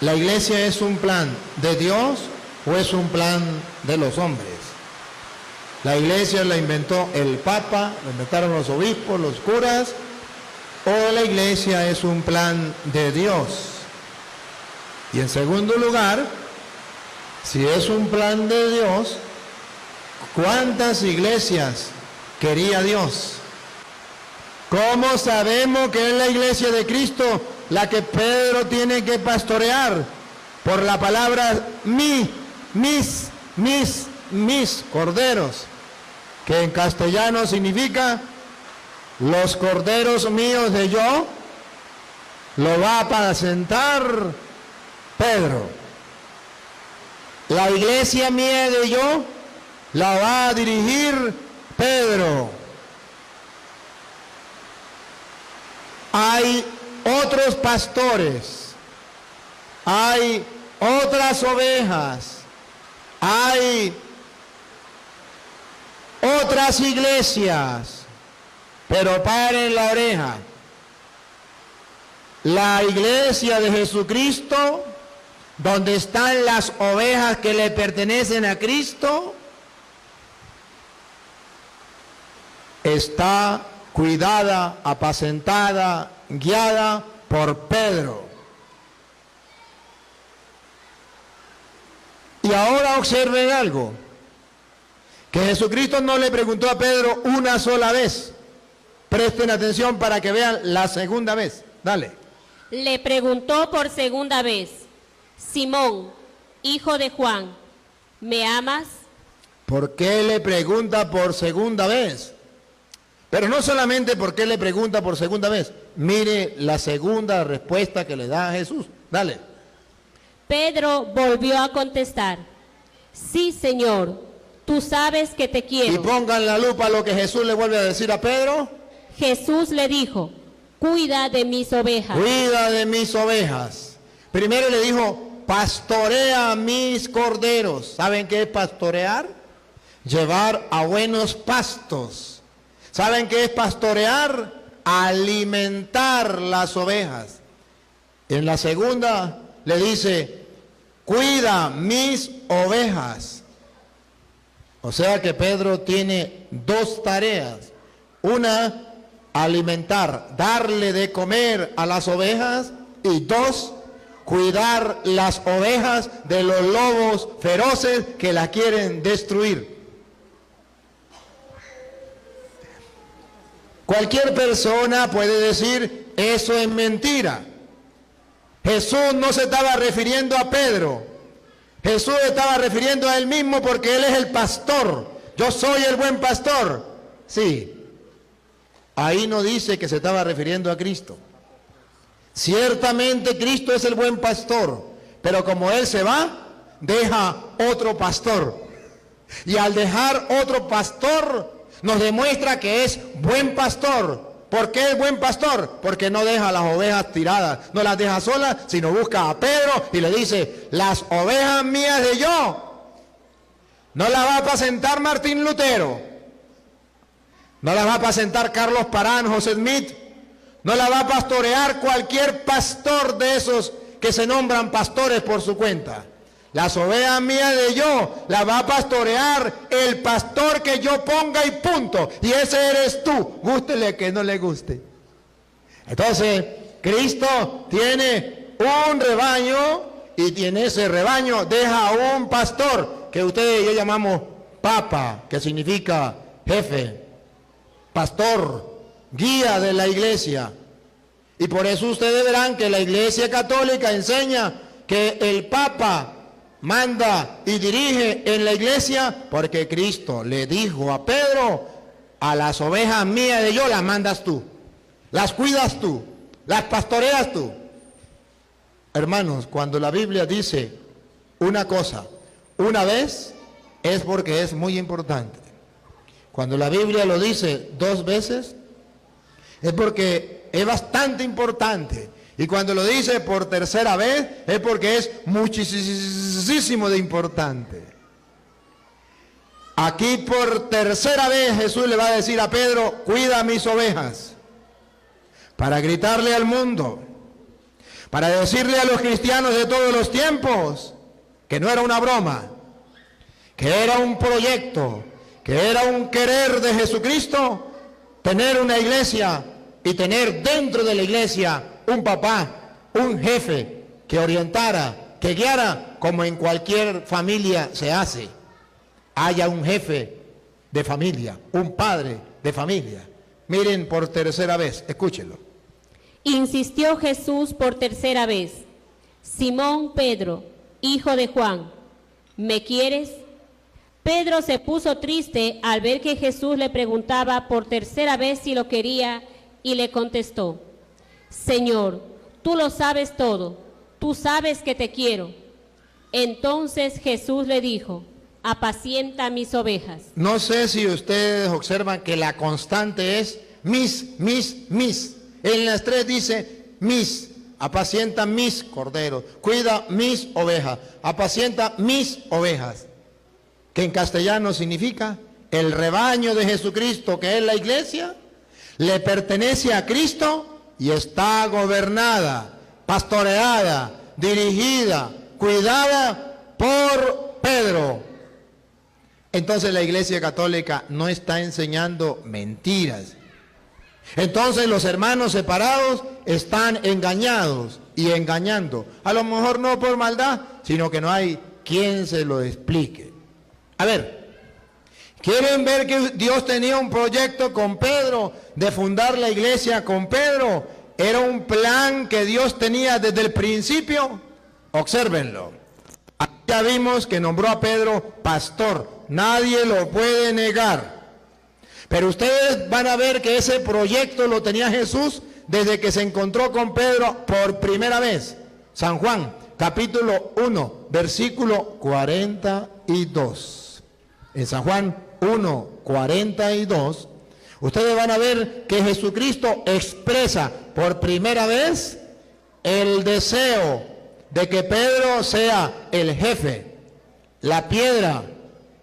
¿La iglesia es un plan de Dios o es un plan de los hombres? La iglesia la inventó el Papa, la inventaron los obispos, los curas, o la iglesia es un plan de Dios. Y en segundo lugar, si es un plan de Dios, ¿cuántas iglesias quería Dios? ¿Cómo sabemos que es la iglesia de Cristo la que Pedro tiene que pastorear? Por la palabra mis corderos, que en castellano significa los corderos míos de yo, lo va a apacentar Pedro. La iglesia mía de yo la va a dirigir Pedro. Hay otros pastores, hay otras ovejas, hay otras iglesias, pero paren la oreja. La iglesia de Jesucristo, donde están las ovejas que le pertenecen a Cristo, está cuidada, apacentada, guiada por Pedro. Y ahora observen algo, que Jesucristo no le preguntó a Pedro una sola vez. Presten atención para que vean la segunda vez. Dale. Le preguntó por segunda vez: Simón, hijo de Juan, ¿me amas? ¿Por qué le pregunta por segunda vez? Pero no solamente por qué le pregunta por segunda vez. Mire la segunda respuesta que le da a Jesús. Dale. Pedro volvió a contestar: sí, Señor, tú sabes que te quiero. Y pongan la lupa lo que Jesús le vuelve a decir a Pedro. Jesús le dijo: cuida de mis ovejas. Cuida de mis ovejas. Primero le dijo: pastorea mis corderos. ¿Saben qué es pastorear? Llevar a buenos pastos. ¿Saben qué es pastorear? Alimentar las ovejas. En la segunda le dice: cuida mis ovejas. O sea que Pedro tiene dos tareas. Una, alimentar, darle de comer a las ovejas. Y dos, cuidar las ovejas de los lobos feroces que la quieren destruir. Cualquier persona puede decir: eso es mentira. Jesús no se estaba refiriendo a Pedro. Jesús estaba refiriendo a él mismo, porque él es el pastor. Yo soy el buen pastor. Sí. Ahí no dice que se estaba refiriendo a Cristo. Ciertamente Cristo es el buen pastor, pero como él se va, deja otro pastor. Y al dejar otro pastor, nos demuestra que es buen pastor. ¿Por qué es buen pastor? Porque no deja las ovejas tiradas, no las deja solas, sino busca a Pedro y le dice: las ovejas mías de yo no las va a apacentar Martín Lutero, no las va a apacentar Carlos Parán, José Smith, no las va a pastorear cualquier pastor de esos que se nombran pastores por su cuenta. Las ovejas mías de yo las va a pastorear el pastor que yo ponga y punto. Y ese eres tú, gústele que no le guste. Entonces, Cristo tiene un rebaño y en ese rebaño deja a un pastor que ustedes y yo llamamos papa, que significa jefe, pastor, guía de la iglesia. Y por eso ustedes verán que la iglesia católica enseña que el papa manda y dirige en la iglesia, porque Cristo le dijo a Pedro: a las ovejas mías de yo las mandas tú, las cuidas tú, las pastoreas tú. Hermanos, cuando la Biblia dice una cosa una vez, es porque es muy importante. Cuando la Biblia lo dice dos veces, es porque es bastante importante. Y cuando lo dice por tercera vez, es porque es muchísimo de importante. Aquí por tercera vez Jesús le va a decir a Pedro: cuida mis ovejas. Para gritarle al mundo, para decirle a los cristianos de todos los tiempos que no era una broma, que era un proyecto, que era un querer de Jesucristo, tener una iglesia y tener dentro de la iglesia un papá, un jefe que orientara, que guiara, como en cualquier familia se hace. Haya un jefe de familia, un padre de familia. Miren por tercera vez, escúchenlo. Insistió Jesús por tercera vez: Simón Pedro, hijo de Juan, ¿me quieres? Pedro se puso triste al ver que Jesús le preguntaba por tercera vez si lo quería y le contestó: Señor, tú lo sabes todo, tú sabes que te quiero. Entonces Jesús le dijo: apacienta mis ovejas. No sé si ustedes observan que la constante es mis. En las tres dice mis, apacienta mis corderos, cuida mis ovejas, apacienta mis ovejas, que en castellano significa el rebaño de Jesucristo, que es la iglesia, le pertenece a Cristo y está gobernada, pastoreada, dirigida, cuidada por Pedro. Entonces la Iglesia Católica no está enseñando mentiras. Entonces los hermanos separados están engañados y engañando. A lo mejor no por maldad, sino que no hay quien se lo explique. A ver, ¿quieren ver que Dios tenía un proyecto con Pedro de fundar la iglesia con Pedro? Era un plan que Dios tenía desde el principio. Obsérvenlo. Aquí ya vimos que nombró a Pedro pastor. Nadie lo puede negar. Pero ustedes van a ver que ese proyecto lo tenía Jesús desde que se encontró con Pedro por primera vez. San Juan, capítulo 1, versículo 42. En San Juan 1, 42, ustedes van a ver que Jesucristo expresa por primera vez el deseo de que Pedro sea el jefe, la piedra,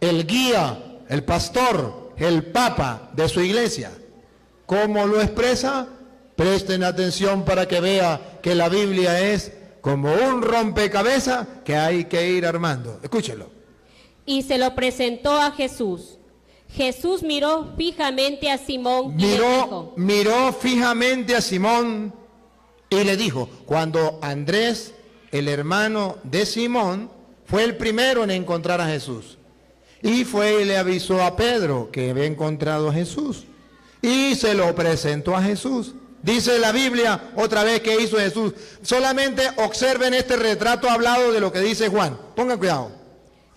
el guía, el pastor, el papa de su iglesia. ¿Cómo lo expresa? Presten atención para que vea que la Biblia es como un rompecabezas que hay que ir armando. Escúchelo. Y se lo presentó a Jesús. Jesús miró fijamente a Simón y le dijo. Miró fijamente a Simón y le dijo, cuando Andrés, el hermano de Simón, fue el primero en encontrar a Jesús. Y fue y le avisó a Pedro que había encontrado a Jesús. Y se lo presentó a Jesús. Dice la Biblia otra vez que hizo Jesús. Solamente observen este retrato hablado de lo que dice Juan. Pongan cuidado.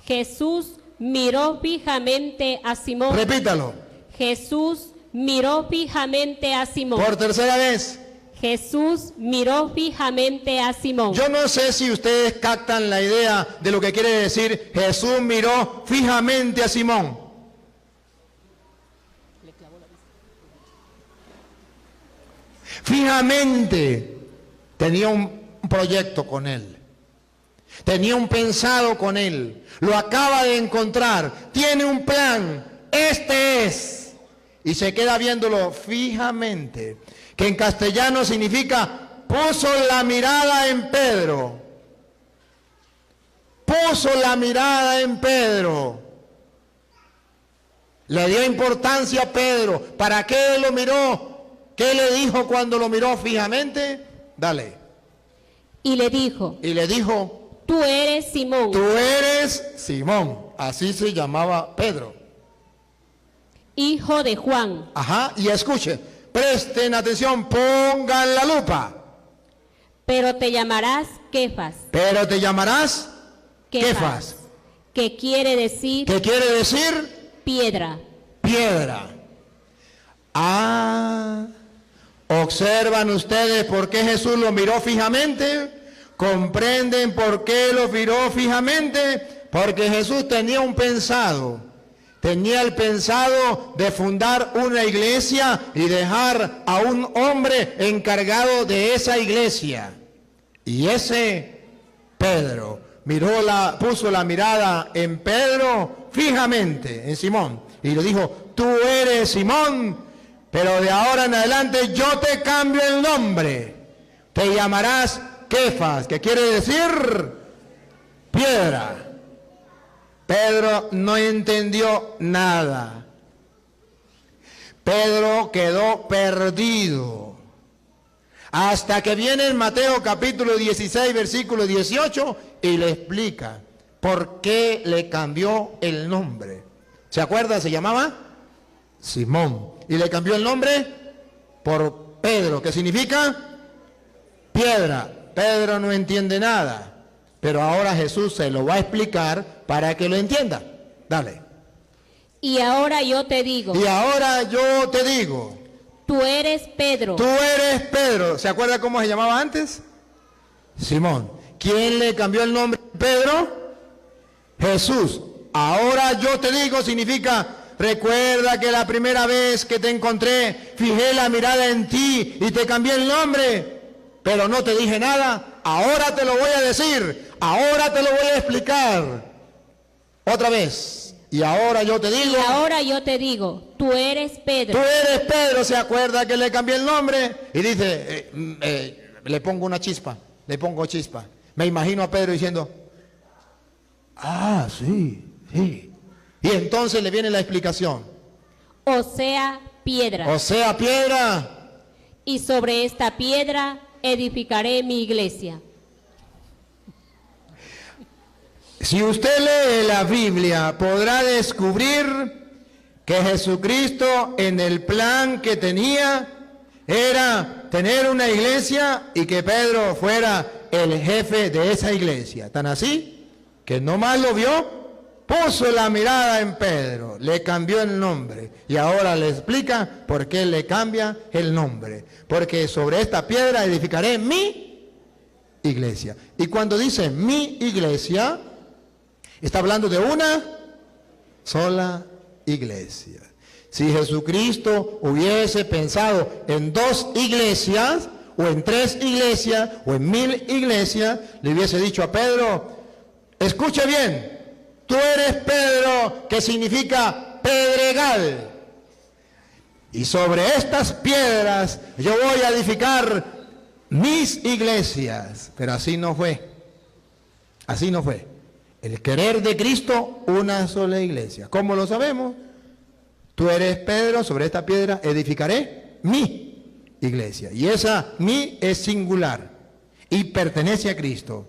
Jesús miró fijamente a Simón. Repítalo. Jesús miró fijamente a Simón. Por tercera vez. Jesús miró fijamente a Simón. Yo no sé si ustedes captan la idea de lo que quiere decir Jesús miró fijamente a Simón. Fijamente tenía un proyecto con él. Tenía un pensado con él. Lo acaba de encontrar. Tiene un plan. Este es. Y se queda viéndolo fijamente. Que en castellano significa puso la mirada en Pedro. Puso la mirada en Pedro. Le dio importancia a Pedro. ¿Para qué lo miró? ¿Qué le dijo cuando lo miró fijamente? Dale. Y le dijo. Tú eres Simón. Tú eres Simón. Así se llamaba Pedro. Hijo de Juan. Ajá, y escuche. Presten atención, pongan la lupa. Pero te llamarás Kefas. Pero te llamarás Kefas. ¿Qué quiere decir? ¿Qué quiere decir? Piedra. Piedra. ¿Observan ustedes por qué Jesús lo miró fijamente? ¿Comprenden por qué lo miró fijamente? Porque Jesús tenía un pensado. Tenía el pensado de fundar una iglesia y dejar a un hombre encargado de esa iglesia. Y ese Pedro puso la mirada en Pedro fijamente, en Simón. Y le dijo, tú eres Simón, pero de ahora en adelante yo te cambio el nombre. Te llamarás Kefas, que quiere decir piedra. Pedro no entendió nada. Pedro quedó perdido. Hasta que viene en Mateo capítulo 16, versículo 18, y le explica por qué le cambió el nombre. ¿Se acuerda? Se llamaba Simón. Y le cambió el nombre por Pedro, que significa piedra. Pedro no entiende nada. Pero ahora Jesús se lo va a explicar para que lo entienda. Dale. Y ahora yo te digo. Y ahora yo te digo. Tú eres Pedro. Tú eres Pedro. ¿Se acuerda cómo se llamaba antes? Simón. ¿Quién le cambió el nombre a Pedro? Jesús. Ahora yo te digo significa, recuerda que la primera vez que te encontré, fijé la mirada en ti y te cambié el nombre, pero no te dije nada. Ahora te lo voy a decir. Ahora te lo voy a explicar. Otra vez. Y ahora yo te digo. Y ahora yo te digo, tú eres Pedro. Tú eres Pedro. ¿Se acuerda que le cambié el nombre? Y dice, le pongo una chispa. Le pongo chispa. Me imagino a Pedro diciendo, ah, sí, sí. Y entonces le viene la explicación. O sea, piedra. O sea, piedra. Y sobre esta piedra edificaré mi iglesia. Si usted lee la Biblia, podrá descubrir que Jesucristo en el plan que tenía era tener una iglesia y que Pedro fuera el jefe de esa iglesia. Tan así que nomás lo vio, puso la mirada en Pedro, le cambió el nombre y ahora le explica por qué le cambia el nombre. Porque sobre esta piedra edificaré mi iglesia. Y cuando dice mi iglesia, está hablando de una sola iglesia. Si Jesucristo hubiese pensado en 2 iglesias, o en 3 iglesias, o en 1000 iglesias, le hubiese dicho a Pedro, escuche bien, tú eres Pedro, que significa pedregal. Y sobre estas piedras yo voy a edificar mis iglesias. Pero así no fue. Así no fue. El querer de Cristo, una sola iglesia. ¿Cómo lo sabemos? Tú eres Pedro, sobre esta piedra edificaré mi iglesia. Y esa mi es singular y pertenece a Cristo.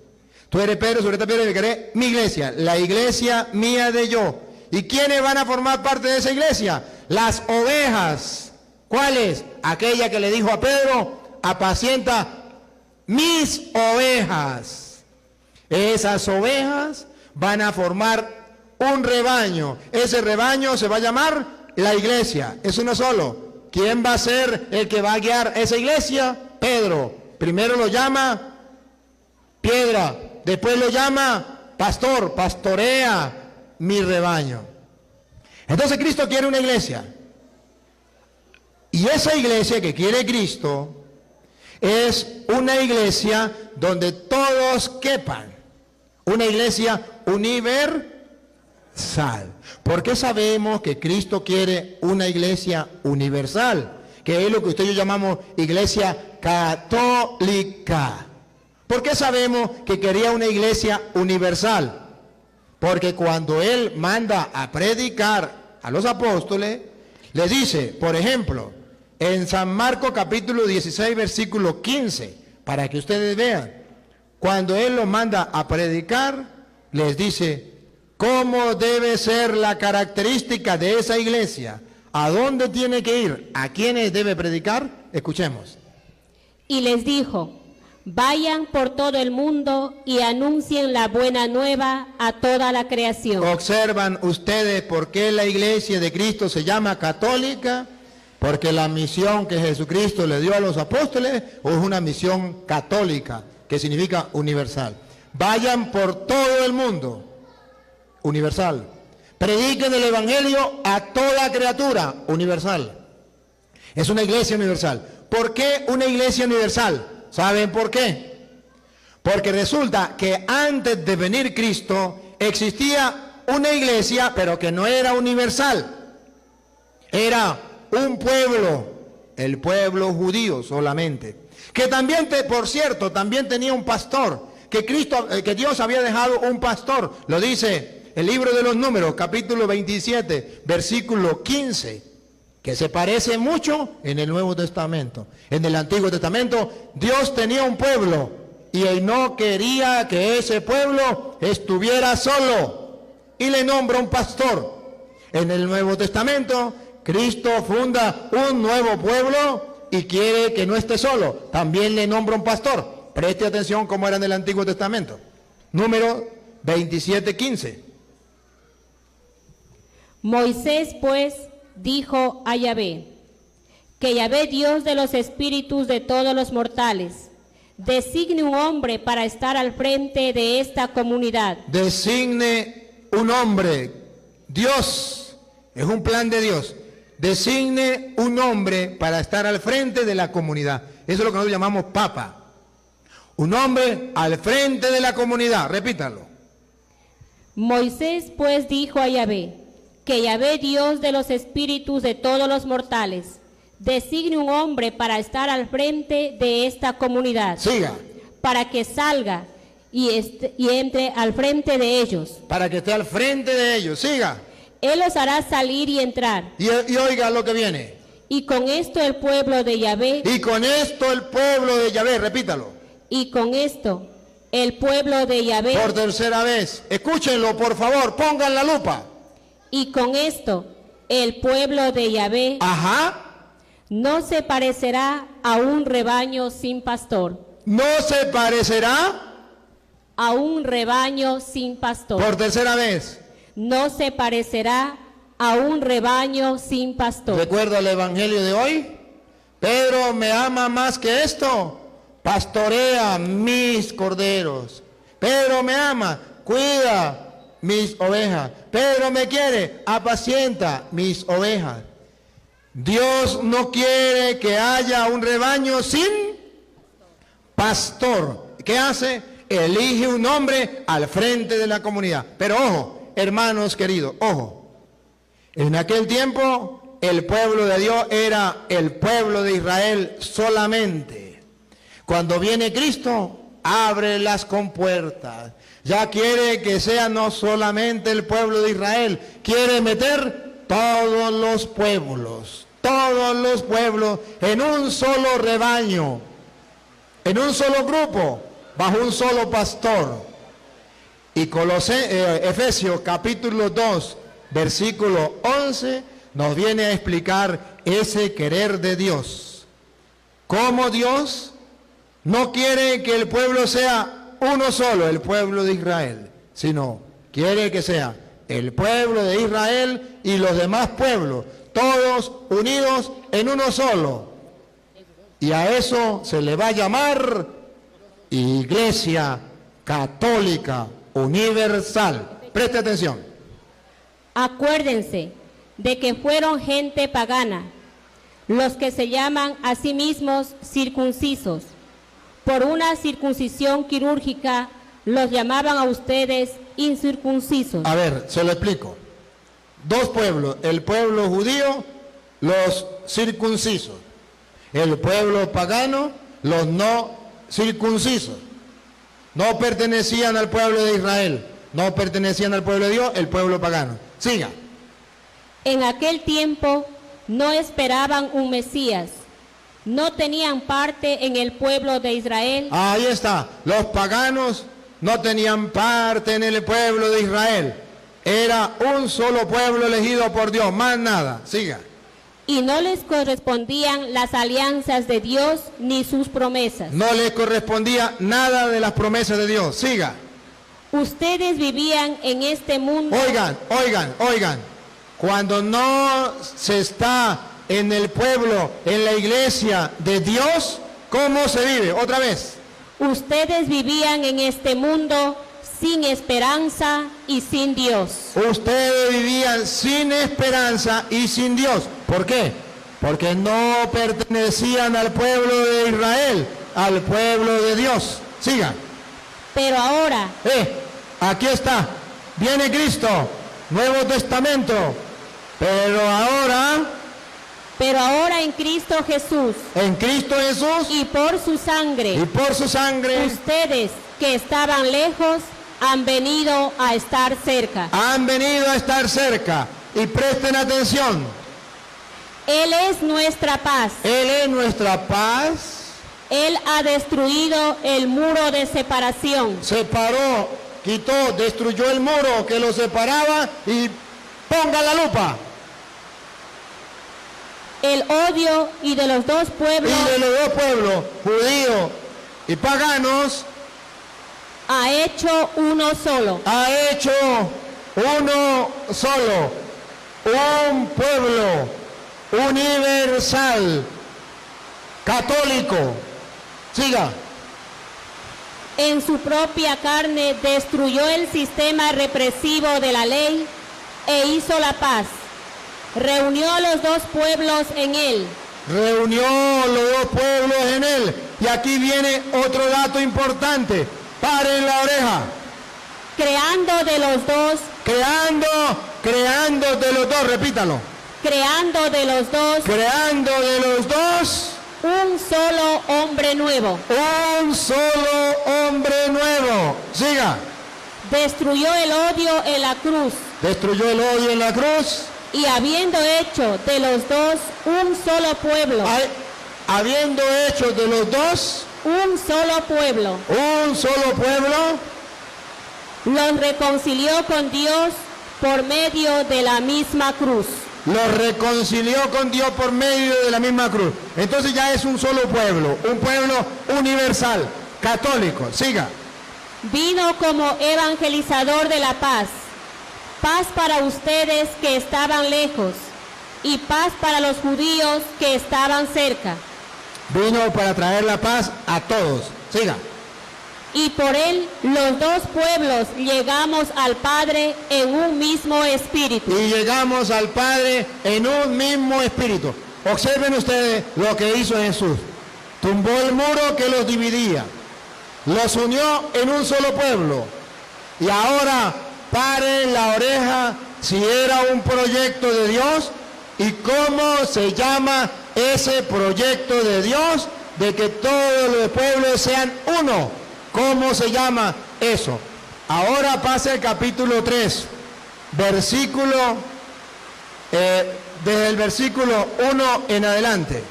Tú eres Pedro, sobre esta piedra edificaré mi iglesia, la iglesia mía de yo. ¿Y quiénes van a formar parte de esa iglesia? Las ovejas. ¿Cuáles? Aquella que le dijo a Pedro, apacienta mis ovejas. Esas ovejas van a formar un rebaño. Ese rebaño se va a llamar la iglesia. Es uno solo. ¿Quién va a ser el que va a guiar esa iglesia? Pedro. Primero lo llama piedra, después lo llama pastor, pastorea mi rebaño. Entonces Cristo quiere una iglesia. Y esa iglesia que quiere Cristo es una iglesia donde todos quepan. Una iglesia universal. ¿Por qué sabemos que Cristo quiere una iglesia universal? Que es lo que usted y yo llamamos iglesia católica. ¿Por qué sabemos que quería una iglesia universal? Porque cuando Él manda a predicar a los apóstoles, les dice, por ejemplo, en San Marcos capítulo 16, versículo 15, para que ustedes vean, cuando Él los manda a predicar, les dice cómo debe ser la característica de esa iglesia, a dónde tiene que ir, a quiénes debe predicar. Escuchemos. Y les dijo, vayan por todo el mundo y anuncien la buena nueva a toda la creación. Observan ustedes por qué la iglesia de Cristo se llama católica, porque la misión que Jesucristo le dio a los apóstoles es una misión católica, que significa universal. Vayan por todo el mundo, universal. Prediquen el evangelio a toda criatura, universal. Es una iglesia universal. ¿Por qué una iglesia universal? ¿Saben por qué? Porque resulta que antes de venir Cristo existía una iglesia, pero que no era universal. Era un pueblo, el pueblo judío solamente. Que también, por cierto, también tenía un pastor, que Dios había dejado un pastor. Lo dice el libro de los Números, capítulo 27, versículo 15, que se parece mucho en el Nuevo Testamento. En el Antiguo Testamento, Dios tenía un pueblo y Él no quería que ese pueblo estuviera solo y le nombra un pastor. En el Nuevo Testamento, Cristo funda un nuevo pueblo y quiere que no esté solo. También le nombra un pastor. Preste atención cómo era en el Antiguo Testamento. Número 27:15. Moisés pues dijo a Yahvé, que Yahvé, Dios de los espíritus de todos los mortales, designe un hombre para estar al frente de esta comunidad. Designe un hombre. Dios, es un plan de Dios. Designe un hombre para estar al frente de la comunidad. Eso es lo que nosotros llamamos papa. Un hombre al frente de la comunidad. Repítalo. Moisés pues dijo a Yahvé, que Yahvé, Dios de los espíritus de todos los mortales, designe un hombre para estar al frente de esta comunidad. Siga. Para que salga y entre al frente de ellos. Para que esté al frente de ellos. Siga. Él los hará salir y entrar. Y oiga lo que viene. Y con esto el pueblo de Yahvé. Y con esto el pueblo de Yahvé. Repítalo. Y con esto el pueblo de Yahvé. Por tercera vez. Escúchenlo, por favor. Pongan la lupa. Y con esto el pueblo de Yahvé. Ajá. No se parecerá a un rebaño sin pastor. No se parecerá a un rebaño sin pastor. Por tercera vez. No se parecerá a un rebaño sin pastor. ¿Recuerda el evangelio de hoy? Pedro me ama más que esto. Pastorea mis corderos. Pedro me ama, cuida mis ovejas. Pedro me quiere, apacienta mis ovejas. Dios no quiere que haya un rebaño sin pastor. ¿Qué hace? Elige un hombre al frente de la comunidad. Pero ojo, hermanos queridos, ojo. En aquel tiempo el pueblo de Dios era el pueblo de Israel solamente. Cuando viene Cristo, abre las compuertas. Ya quiere que sea no solamente el pueblo de Israel, quiere meter todos los pueblos en un solo rebaño, en un solo grupo, bajo un solo pastor. Y Efesios capítulo 2, versículo 11, nos viene a explicar ese querer de Dios. Cómo Dios no quiere que el pueblo sea uno solo, el pueblo de Israel, sino quiere que sea el pueblo de Israel y los demás pueblos, todos unidos en uno solo. Y a eso se le va a llamar Iglesia Católica Universal. Preste atención. Acuérdense de que fueron gente pagana, los que se llaman a sí mismos circuncisos. Por una circuncisión quirúrgica los llamaban a ustedes incircuncisos. A ver, se lo explico. Dos pueblos, el pueblo judío, los circuncisos. El pueblo pagano, los no circuncisos. No pertenecían al pueblo de Israel, no pertenecían al pueblo de Dios, el pueblo pagano. Siga. En aquel tiempo no esperaban un Mesías, no tenían parte en el pueblo de Israel. Ahí está, los paganos no tenían parte en el pueblo de Israel. Era un solo pueblo elegido por Dios, más nada. Siga. Y no les correspondían las alianzas de Dios ni sus promesas. No les correspondía nada de las promesas de Dios. Siga. Ustedes vivían en este mundo. Oigan. Cuando no se está en el pueblo, en la iglesia de Dios, ¿cómo se vive? Otra vez. Ustedes vivían en este mundo sin esperanza y sin Dios. Ustedes vivían sin esperanza y sin Dios. ¿Por qué? Porque no pertenecían al pueblo de Israel, al pueblo de Dios. Siga. Pero ahora. Aquí está. Viene Cristo. Nuevo Testamento. Pero ahora Pero ahora en Cristo Jesús En Cristo Jesús y por su y sangre, por su sangre ustedes que estaban lejos han venido a estar cerca. han venido a estar cerca. Y presten atención. Él es nuestra paz. Él es nuestra paz. Él ha destruido el muro de separación. Separó, quitó, destruyó el muro que lo separaba y ponga la lupa. El odio y de los dos pueblos Y de los dos pueblos, judíos y paganos, ha hecho uno solo. ha hecho uno solo, un pueblo universal, católico. Siga. En su propia carne destruyó el sistema represivo de la ley e hizo la paz. Reunió a los dos pueblos en él. Reunió los dos pueblos en él. Y aquí viene otro dato importante. Paren la oreja. Creando de los dos, Creando de los dos, repítalo. creando de los dos Creando de los dos un solo hombre nuevo. un solo hombre nuevo. Siga. Destruyó el odio en la cruz Destruyó el odio en la cruz. y habiendo hecho de los dos un solo pueblo, Habiendo hecho de los dos un solo pueblo, un solo pueblo, los reconcilió con Dios por medio de la misma cruz. los reconcilió con Dios por medio de la misma cruz. Entonces ya es un solo pueblo, un pueblo universal, católico. Siga. Vino como evangelizador de la paz, paz para ustedes que estaban lejos y paz para los judíos que estaban cerca. Vino para traer la paz a todos. Siga. Y por él los dos pueblos llegamos al Padre en un mismo espíritu. Y llegamos al Padre en un mismo espíritu. Observen ustedes lo que hizo Jesús. Tumbó el muro que los dividía. Los unió en un solo pueblo. Y ahora paren la oreja si era un proyecto de Dios y cómo se llama ese proyecto de Dios de que todos los pueblos sean uno. ¿Cómo se llama eso? Ahora pasa el capítulo 3, versículo, desde el versículo 1 en adelante.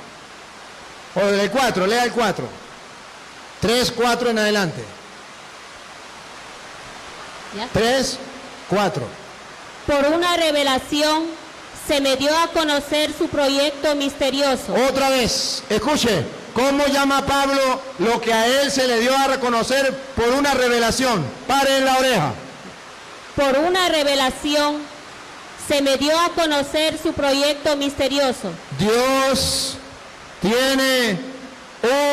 O desde el 4, lea el 4. 3, 4 en adelante. ¿Ya? 3, 4. Por una revelación se me dio a conocer su proyecto misterioso. Otra vez, escuche, ¿cómo llama Pablo lo que a él se le dio a reconocer por una revelación? Paren la oreja. Por una revelación se me dio a conocer su proyecto misterioso. Dios tiene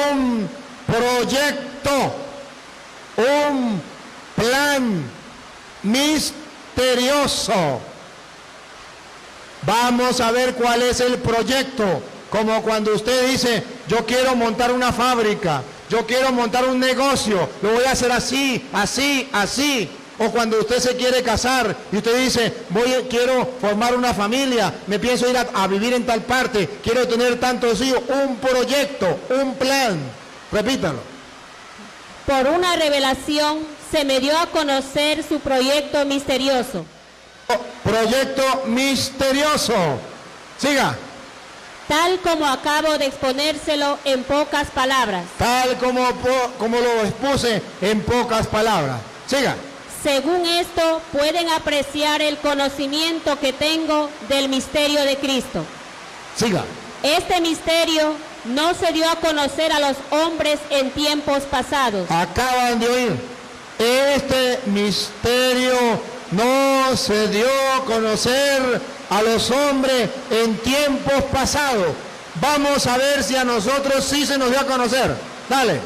un proyecto, un plan misterioso. Vamos a ver cuál es el proyecto. Como cuando usted dice, yo quiero montar una fábrica, yo quiero montar un negocio, lo voy a hacer así, así, así. O cuando usted se quiere casar y usted dice, quiero formar una familia, me pienso ir a vivir en tal parte, quiero tener tantos hijos. Un proyecto, un plan. Repítalo. Por una revelación se me dio a conocer su proyecto misterioso. Proyecto misterioso. Siga. Tal como acabo de exponérselo en pocas palabras. Tal como lo expuse en pocas palabras. Siga. Según esto, pueden apreciar el conocimiento que tengo del misterio de Cristo. Siga. Este misterio no se dio a conocer a los hombres en tiempos pasados. Acaban de oír. Este misterio no se dio a conocer a los hombres en tiempos pasados. Vamos a ver si a nosotros sí se nos dio a conocer. Dale.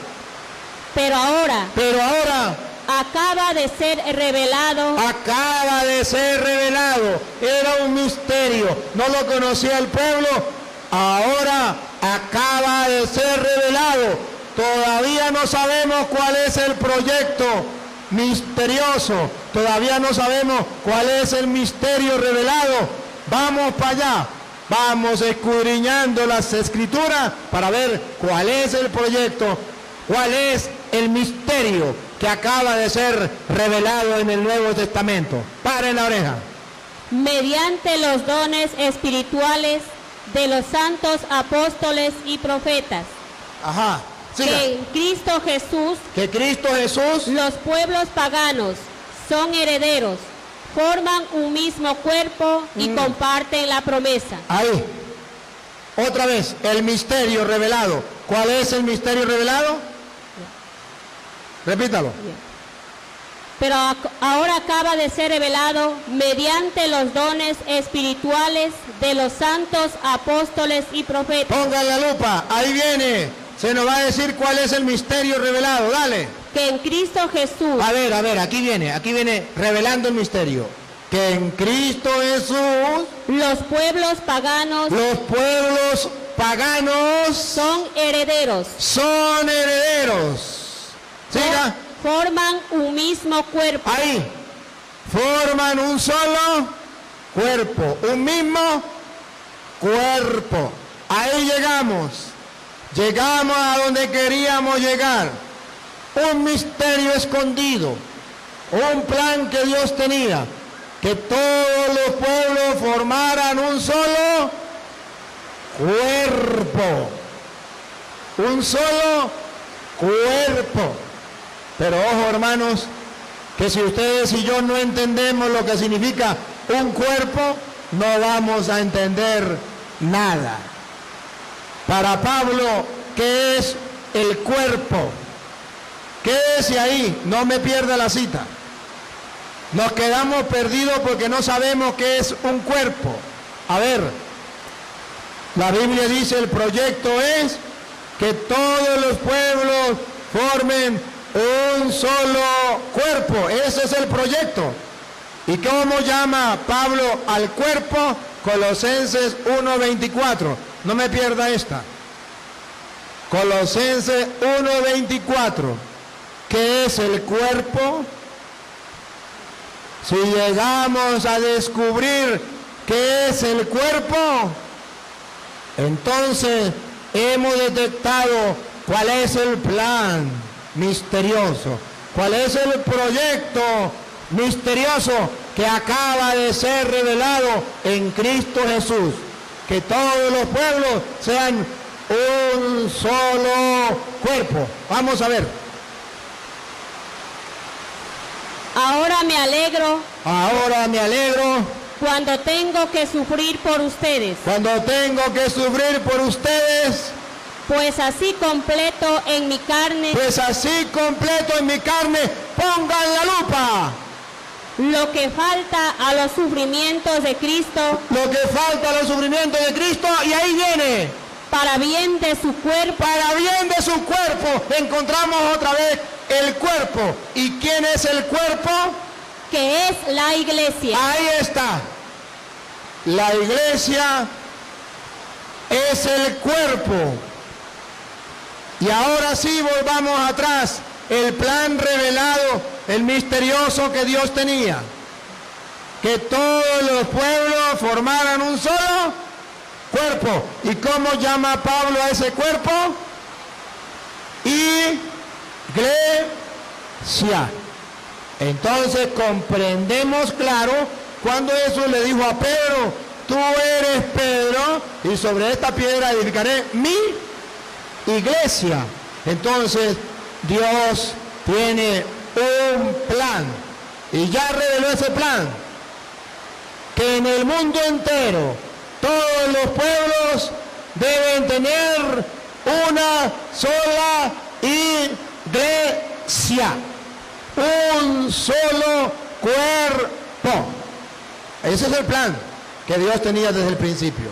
Pero ahora acaba de ser revelado. Acaba de ser revelado. Era un misterio. No lo conocía el pueblo. Ahora acaba de ser revelado. Todavía no sabemos cuál es el proyecto misterioso. Todavía no sabemos cuál es el misterio revelado. Vamos para allá. Vamos escudriñando las escrituras para ver cuál es el proyecto, cuál es el misterio que acaba de ser revelado en el Nuevo Testamento. Paren la oreja. Mediante los dones espirituales de los santos apóstoles y profetas. Ajá. Siga. Que en Cristo Jesús, los pueblos paganos son herederos, forman un mismo cuerpo y comparten la promesa. Ahí. Otra vez, el misterio revelado. ¿Cuál es el misterio revelado? Repítalo. Pero ahora acaba de ser revelado mediante los dones espirituales de los santos apóstoles y profetas. Pongan la lupa, ahí viene. Se nos va a decir cuál es el misterio revelado. Dale. Que en Cristo Jesús. A ver, aquí viene revelando el misterio. Que en Cristo Jesús los pueblos paganos son herederos. Siga. Forman un mismo cuerpo. Ahí. Forman un solo cuerpo. Un mismo cuerpo. Ahí llegamos. Llegamos a donde queríamos llegar. Un misterio escondido. Un plan que Dios tenía. Que todos los pueblos formaran un solo cuerpo. Un solo cuerpo. Pero ojo, hermanos, que si ustedes y yo no entendemos lo que significa un cuerpo, no vamos a entender nada. Para Pablo, ¿qué es el cuerpo? Quédese ahí, no me pierda la cita. Nos quedamos perdidos porque no sabemos qué es un cuerpo. A ver, la Biblia dice el proyecto es que todos los pueblos formen un solo cuerpo. Ese es el proyecto. ¿Y cómo llama Pablo al cuerpo? Colosenses 1:24. No me pierda esta. Colosenses 1:24. ¿Qué es el cuerpo? Si llegamos a descubrir qué es el cuerpo, entonces hemos detectado cuál es el plan misterioso, cuál es el proyecto misterioso que acaba de ser revelado en Cristo Jesús. Que todos los pueblos sean un solo cuerpo. Vamos a ver. Ahora me alegro cuando tengo que sufrir por ustedes. Pues así completo en mi carne. Pongan la lupa. Lo que falta a los sufrimientos de Cristo. Y ahí viene. Para bien de su cuerpo. Encontramos otra vez el cuerpo. ¿Y quién es el cuerpo? Que es la iglesia. Ahí está. La iglesia es el cuerpo. Y ahora sí volvamos atrás. El plan revelado, el misterioso que Dios tenía. Que todos los pueblos formaran un solo cuerpo. ¿Y cómo llama Pablo a ese cuerpo? Iglesia. Entonces comprendemos claro cuando Jesús le dijo a Pedro: tú eres Pedro y sobre esta piedra edificaré mi iglesia. Entonces Dios tiene un plan y ya reveló ese plan, que en el mundo entero todos los pueblos deben tener una sola iglesia, un solo cuerpo. Ese es el plan que Dios tenía desde el principio.